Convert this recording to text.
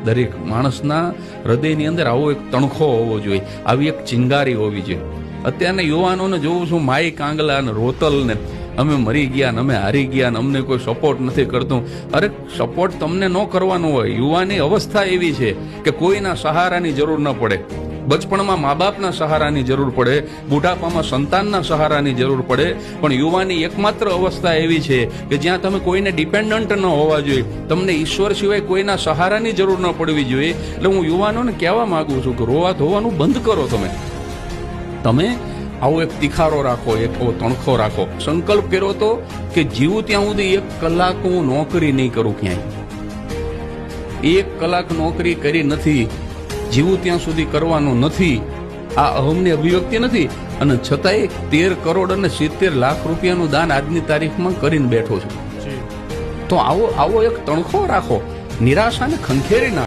દરેક માણસના હૃદયની અંદર આવો એક તણખો હોવો જોઈએ, આવી એક ચિંગારી હોવી જોઈએ. અત્યારના યુવાનોને જોઉં છું, માઈ કાંગલા ને રોતલ ને અમે મરી ગયા ને અમે હારી ગયા ને અમને કોઈ સપોર્ટ નથી કરતું. અરે સપોર્ટ તમને ન કરવાનો હોય. યુવાની અવસ્થા એવી છે કે કોઈના સહારાની જરૂર ન પડે. બચપણમાં મા બાપના સહારાની જરૂર પડે, બુઢાપામાં સંતાનના સહારાની જરૂર પડે, પણ યુવાની એકમાત્ર અવસ્થા એવી છે કે જ્યાં તમે કોઈને ડિપેન્ડન્ટ ન હોવા જોઈએ, તમને ઈશ્વર સિવાય કોઈના સહારાની જરૂર ન પડવી જોઈએ. એટલે હું યુવાનોને કહેવા માંગુ છું કે રોવા ધોવાનું બંધ કરો. તમે આવો એક તિખારો રાખો, એક આવો તણખો રાખો. સંકલ્પ કર્યો તો કે જીવું ત્યાં સુધી 1 કલાક હું નોકરી નહીં કરું ક્યાંય. 1 કલાક નોકરી કરી નથી, જીવું ત્યાં સુધી કરવાનું નથી. આ અહમની અભિવ્યક્તિ નથી. અને છતાંય 13 કરોડ અને 70 લાખ રૂપિયાનું દાન આજની તારીખમાં કરીને બેઠો છું. તો આવો એક તણખો રાખો, નિરાશાને ખંખેરી ના